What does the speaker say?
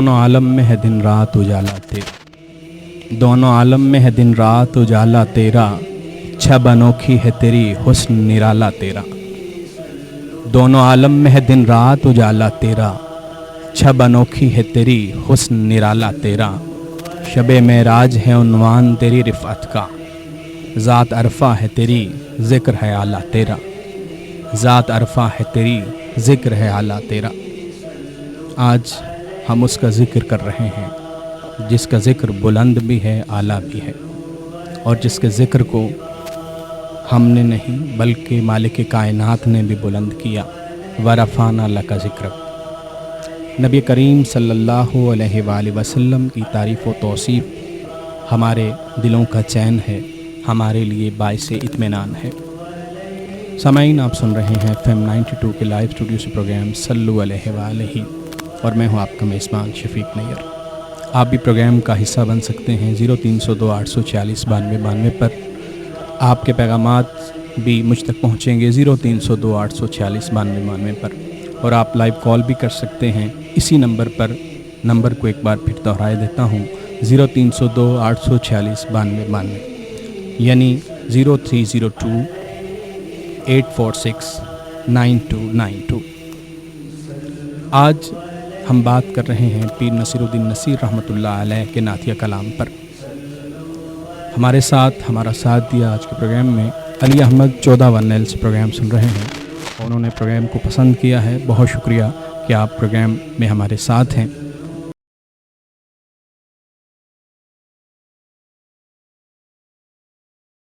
दोनों आलम में है दिन रात उजाला तेरा, दोनों आलम में है दिन रात उजाला तेरा, छब अनोखी है तेरी हुस्न निराला तेरा। दोनों आलम में है दिन रात उजाला तेरा, छब अनोखी है तेरी हुस्न निराला तेरा। शबे मेराज है उन्वान तेरी रिफ़अत का, ज़ात अरफ़ा है तेरी ज़िक्र है आला तेरा, ज़ात अरफ़ा है तेरी ज़िक्र है आला तेरा। आज हम उसका ज़िक्र कर रहे हैं जिसका ज़िक्र बुलंद भी है, आला भी है, और जिसके ज़िक्र को हमने नहीं बल्कि मालिक कायनात ने भी बुलंद किया। वरफ़ाना लका ज़िक्रक। नबी करीम सल्लल्लाहु अलैहि वसल्लम की तारीफ़ व तौसीफ़ हमारे दिलों का चैन है, हमारे लिए बाइस इत्मीनान है। सामाईन, आप सुन रहे हैं FM 92 के लाइव स्टूडियो से प्रोग्राम सल्लु अलैहि वालैहि, और मैं हूं आपका मेज़बान शफीक नैयर। आप भी प्रोग्राम का हिस्सा बन सकते हैं 0302 840 92 पर। आपके पैगामात भी मुझ तक पहुंचेंगे 0302 840 92 पर, और आप लाइव कॉल भी कर सकते हैं इसी नंबर पर। नंबर को एक बार फिर दोहराए देता हूँ 0302 840 92 यानी 0302 846 9292। आज हम बात कर रहे हैं पीर नसीरुद्दीन नसीर रहमतुल्लाह अलैह के नातिया कलाम पर। हमारे साथ हमारा साथ दिया आज के प्रोग्राम में अली अहमद 14 1L से प्रोग्राम सुन रहे हैं, और उन्होंने प्रोग्राम को पसंद किया है। बहुत शुक्रिया कि आप प्रोग्राम में हमारे साथ हैं।